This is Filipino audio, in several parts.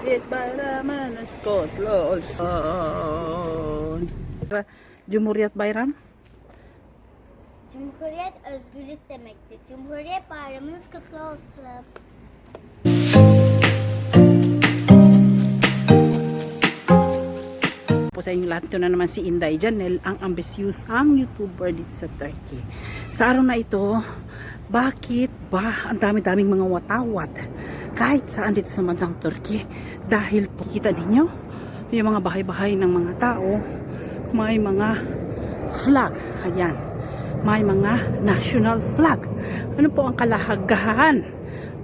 Cumhuriyet Bayramınız kutlu olsun. Cumhuriyet Bayram. Cumhuriyet özgürlük demektir. Cumhuriyet bayramınız kutlu olsun. Po sa inyo lahat, ito na naman si Inday Janel, ang ambisyusang YouTuber dito sa Turkey. Sa araw na ito, bakit ba ang dami-daming mga watawat kahit saan dito sa bansang Turkey? Dahil po kita ninyo, yung mga bahay-bahay ng mga tao, may mga flag. Ayan, may mga national flag. Ano po ang kalahagahan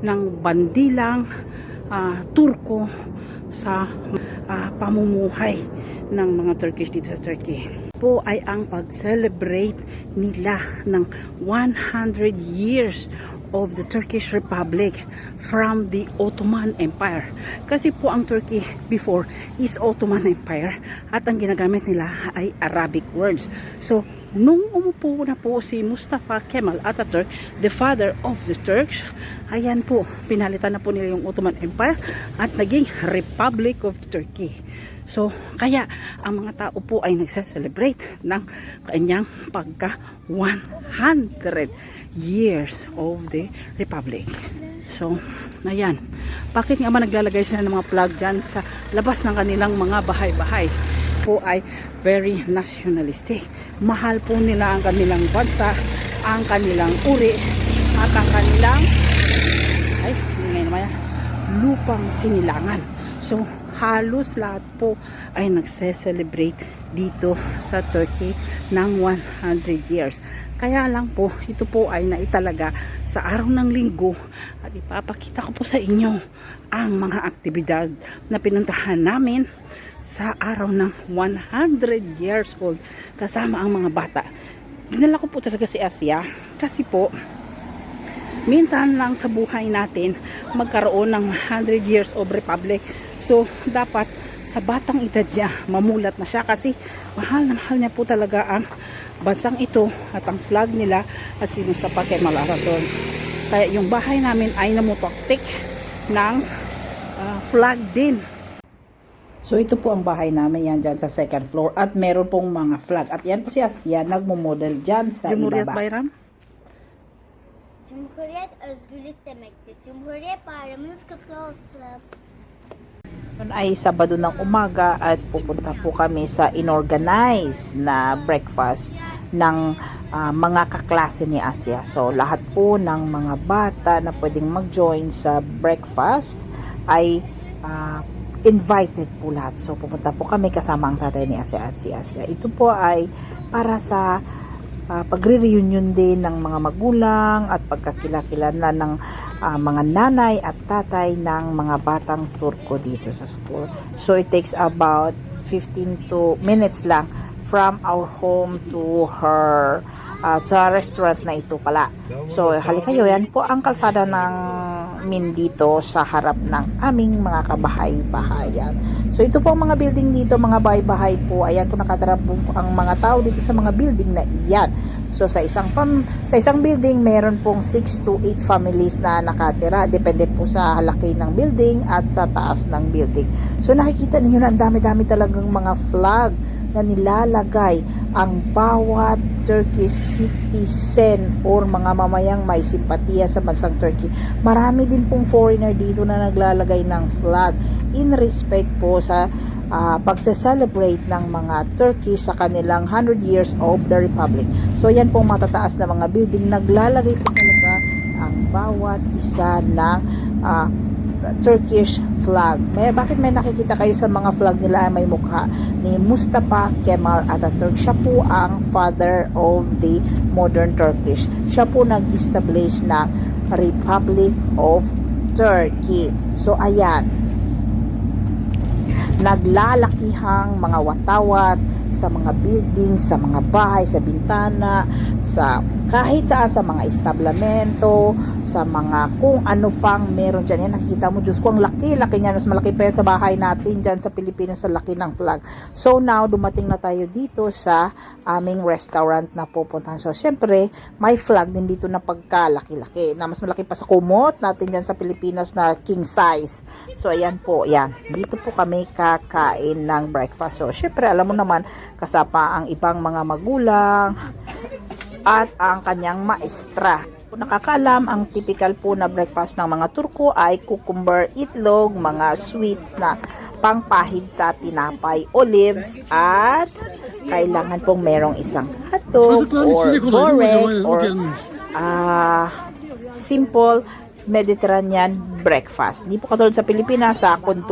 ng bandilang Turko sa pamumuhay ng mga Turkish dito sa Turkey? Po ay ang pag-celebrate nila ng 100 years of the Turkish Republic from the Ottoman Empire. Kasi po ang Turkey before is Ottoman Empire at ang ginagamit nila ay Arabic words. So, nung umupo na po si Mustafa Kemal Atatürk, the father of the Turks, ayan po, pinalitan na po nila yung Ottoman Empire at naging Republic of Turkey. So, kaya ang mga tao po ay nagse-celebrate ng kanyang pagka 100 years of the Republic. So, ayan. Bakit nga ba naglalagay sila ng mga flag dyan sa labas ng kanilang mga bahay-bahay? Po ay very nationalistic. Mahal po nila ang kanilang bansa, ang kanilang uri, at ang kanilang lupang sinilangan. So, halos lahat po ay nagse-celebrate dito sa Turkey ng 100 years. Kaya lang po, ito po ay naitalaga sa araw ng linggo at ipapakita ko po sa inyo ang mga aktibidad na pinuntahan namin sa araw ng 100 years old kasama ang mga bata. Dinala ko po talaga si Asia kasi po minsan lang sa buhay natin magkaroon ng 100 years of republic. So, dapat sa batang edad niya, mamulat na siya kasi mahal na mahal niya po talaga ang bansang ito at ang flag nila at si Mustafa Kemal Atatürk. Kaya yung bahay namin ay namutaktik ng flag din. So, ito po ang bahay namin yan dyan sa second floor at meron pong mga flag. At yan po si Asya, nagmumodel dyan sa Cumhuriyet ibaba. Bayram. Cumhuriyet özgürlük demektir. Cumhuriyet bayramınız kutlu olsun. Yun ay Sabado ng umaga at pupunta po kami sa inorganize na breakfast ng mga kaklase ni Asya. So lahat po ng mga bata na pwedeng mag-join sa breakfast ay invited po lahat. So pupunta po kami kasama ang tatay ni Asya at si Asya. Ito po ay para sa pagre-reunion din ng mga magulang at pagkakilala ng mga nanay at tatay ng mga batang Turko dito sa school. So it takes about 15 minutes lang from our home to her sa restaurant na ito pala. So halika kayo, yan po ang kalsada ng min dito sa harap ng aming mga kabahay-bahayan. So ito po ang mga building dito, mga bahay-bahay po. Ayan po nakatira po ang mga tao dito sa mga building na iyan. So sa isang building meron pong 6 to 8 families na nakatira, depende po sa laki ng building at sa taas ng building. So nakikita niyo na ang dami-dami talagang mga flag na nilalagay ang bawat Turkish citizen or mga mamayang may simpatiya sa bansang Turkey. Marami din pong foreigner dito na naglalagay ng flag in respect po sa pagse-celebrate ng mga Turkey sa kanilang 100 years of the Republic. So yan pong matataas na mga building, naglalagay po talaga ang bawat isa ng Turkish flag. Bakit may nakikita kayo sa mga flag nila may mukha ni Mustafa Kemal Atatürk? Siya po ang father of the modern Turkish. Siya po nag-establish ng Republic of Turkey. So ayan, naglalakihang mga watawat sa mga building, sa mga bahay, sa bintana, sa kahit saan, sa mga establamento, sa mga kung ano pang meron dyan. Yan, nakikita mo, Diyos ko, ang laki niya. Mas malaki pa yan sa bahay natin dyan sa Pilipinas, sa laki ng flag. So now, dumating na tayo dito sa aming restaurant na pupuntahan. So, syempre, may flag din dito na pagkalaki-laki, na mas malaki pa sa kumot natin dyan sa Pilipinas na king size. So, ayan po, yan. Dito po kami kakain ng breakfast. So, syempre, alam mo naman, kasapa ang ibang mga magulang at ang kanyang maestra. Kung nakakaalam, ang typical po na breakfast ng mga Turko ay cucumber, itlog, mga sweets na pangpahid sa tinapay, olives, at kailangan pong merong isang hotdog or goreng or simple Mediterranean breakfast. Di po katulad sa Pilipinas, sa kung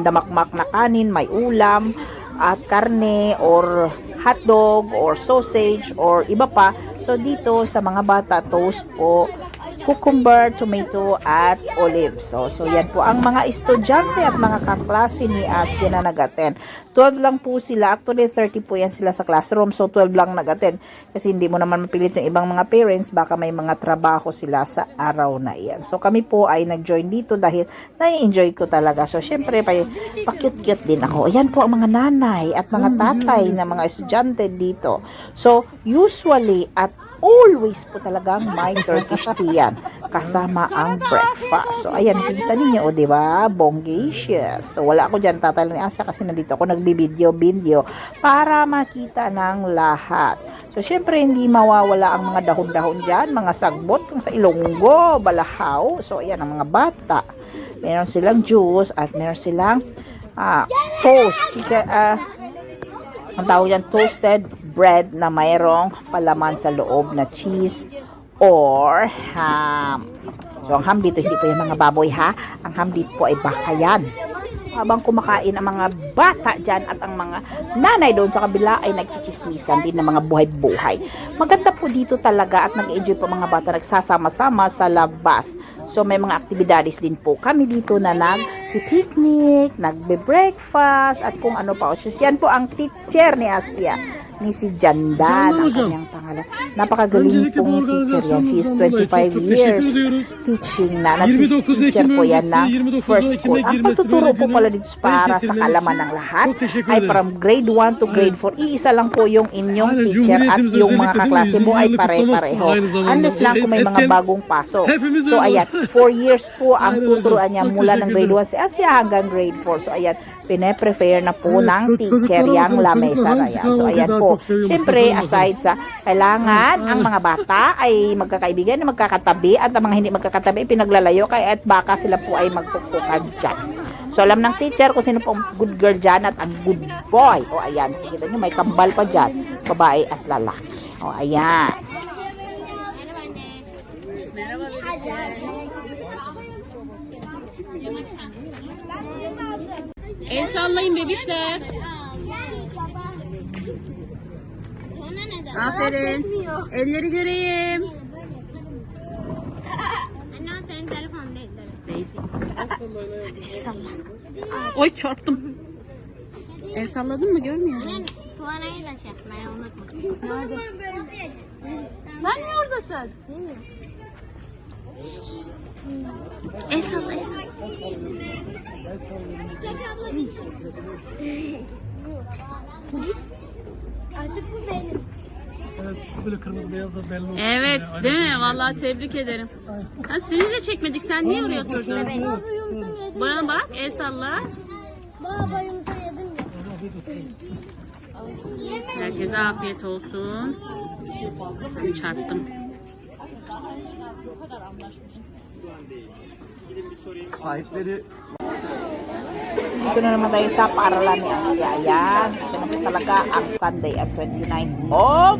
damakmak na kanin, may ulam at karne or hotdog or sausage or iba pa. So dito sa mga bata, toast po, cucumber, tomato at olives. So yan po ang mga estudyante at mga kaklase ni Asia na nag-attend. 12 lang po sila. Actually, 30 po yan sila sa classroom. So 12 lang nag-attend. Kasi hindi mo naman mapilit yung ibang mga parents. Baka may mga trabaho sila sa araw na iyan. So kami po ay nag-join dito dahil nai-enjoy ko talaga. So syempre, pa-cute-cute din ako. Ayan po ang mga nanay at mga tatay na mga estudyante dito. So usually at always po talagang may Turkish tea yan kasama ang breakfast. So ayan, nakikita ninyo, o diba? Bongacious. So wala ako dyan, tatay ni Asa kasi nandito ako nagbibideo para makita ng lahat. So syempre hindi mawawala ang mga dahon-dahon dyan, mga sagbot kung sa Ilonggo, Balahaw. So ayan ang mga bata. Meron silang juice at meron silang toast. Ang tawag yan, toasted bread na mayroong palaman sa loob na cheese or ham. So, ang ham dito, hindi po yung mga baboy ha. Ang ham dito po ay baka yan. Habang kumakain ang mga bata dyan at ang mga nanay doon sa kabila ay nagchichismisan din ng mga buhay-buhay. Maganda po dito talaga at nag-enjoy po mga bata nagsasama-sama sa labas. So may mga aktibidades din po kami dito na nag-picnic, nagbe-breakfast at kung ano pa. So yan po ang teacher ni Asia, ni si Jandan ang kanyang pangalan. Napakagaling pong teacher yan. She is 25 years teaching na. Teacher po yan na first school. Ang pagtuturo po pala dito para sa kalaman ng lahat ay from grade 1 to grade 4. Iisa lang po yung inyong teacher at yung mga kaklase mo ay pare-pareho. Unless lang kung may mga bagong pasok. So ayan, 4 years po ang tuturuan niya mula ng grade 1 si Asia hanggang grade 4. So ayan, pine-prefer na po ng teacher yang lamesa na yan. So ayan po, syempre aside sa kailangan ang mga bata ay magkakaibigan na magkakatabi at ang mga hindi magkakatabi pinaglalayo kaya at baka sila po ay magpupukan dyan. So alam ng teacher kung sino po ang good girl dyan at ang good boy. O ayan, kita nyo may kambal pa dyan, babae at lalaki. O ayan. El sallayın bebişler. Aferin. Elleri göreyim. Anne senin telefon değil. Değil. Hadi el salla. Oy çarptım. El salladın mı görmüyor musun? Anne tuvalayı da çekmeyi unutma. Sen niye oradasın? El salla el salla. Artık bu benim. Evet, böyle kırmızı beyazla belli olsun. Evet değil mi? Vallahi tebrik ederim. Ha, seni de çekmedik. Sen niye oraya oturdun? Baba yumurta yedim. Bana bak el salla. Baba yumurta yedim ya. Herkese afiyet olsun. Çarptım. Sahipleri Dito na naman tayo sa paaralan ni Asia. Ayan, ito na po talaga ang Sunday at 29th of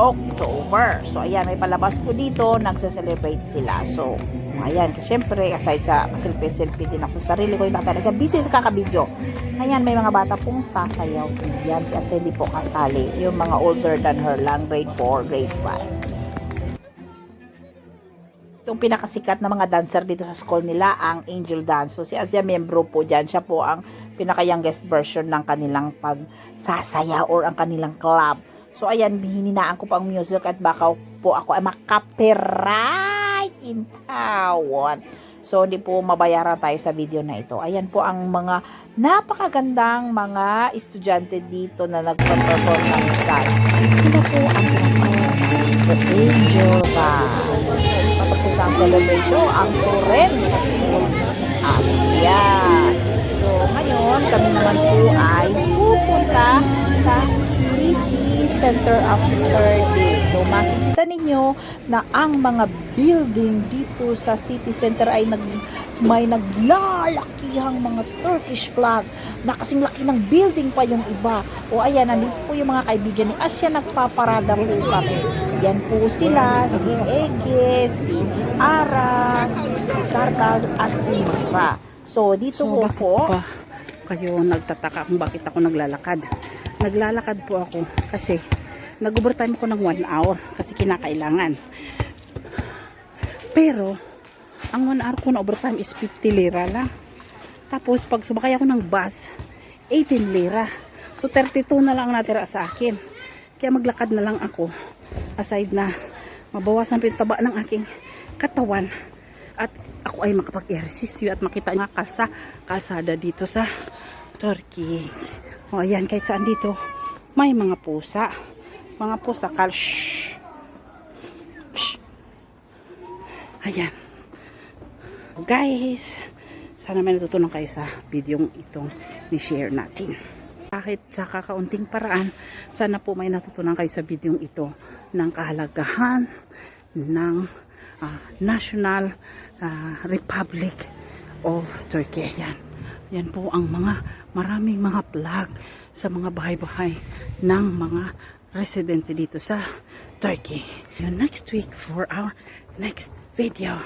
October. So ayan, may palabas po dito, nagse-celebrate sila. So ayan, kasi syempre aside sa selfie din ako sa sarili ko, yung tatay na siya busy sa kakabidyo. Ayan, may mga bata pong sasayaw. Yan, si Asia di po kasali. Yung mga older than her lang, grade 4, grade 5. Yung pinakasikat na mga dancer dito sa school nila, ang Angel Dance. So si Asia membro po dyan. Siya po ang pinaka-youngest version ng kanilang pagsasaya or ang kanilang club. So ayan, hininaan ko pang music at baka po ako ay makapiright in town. So hindi po mabayaran tayo sa video na ito. Ayan po ang mga napakagandang mga estudyante dito na nagpa-perform ng dance. Sila po ang The Angel Band. Patapos ng celebration ang Turen sa School Asia. So ngayon kami naman po ay pupunta sa City Center after this. So makikita ninyo na ang mga building dito sa City Center ay may naglalakihang mga Turkish flag na kasing laki ng building pa yung iba. O ayan, nandito po yung mga kaibigan ni Asya, nagpaparada po kami. Yan po sila, si Ege, si Ara, si Karkal, at si Masra. So dito po pa kayo nagtataka kung bakit ako naglalakad. Naglalakad po ako kasi nag-overtime ako ng 1 hour kasi kinakailangan. Pero ang 1 hour ko na overtime is 50 lira lang. Tapos pag sumakay ako ng bus, 18 lira. So 32 na lang natira sa akin. Kaya maglakad na lang ako. Aside na mabawasan pa yung taba ng aking katawan. At ako ay makapag-exercise at makita nga kalsada dito sa Turkey. O ayan, kahit saan dito may mga pusa. Mga pusa shh. Shh. Ayan. Guys, sana may natutunan kayo sa video itong ni-share natin. Kahit sa kakaunting paraan, sana po may natutunan kayo sa video ito ng kahalagahan ng National Republic of Turkey. Yan po ang maraming mga flag sa mga bahay-bahay ng mga residente dito sa Turkey. Next week for our next video.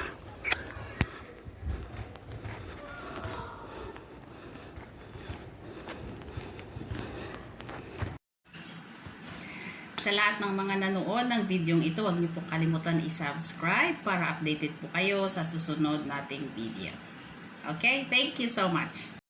Sa lahat ng mga nanood ng videong ito, huwag niyo pong kalimutan i-subscribe para updated po kayo sa susunod nating video. Okay? Thank you so much.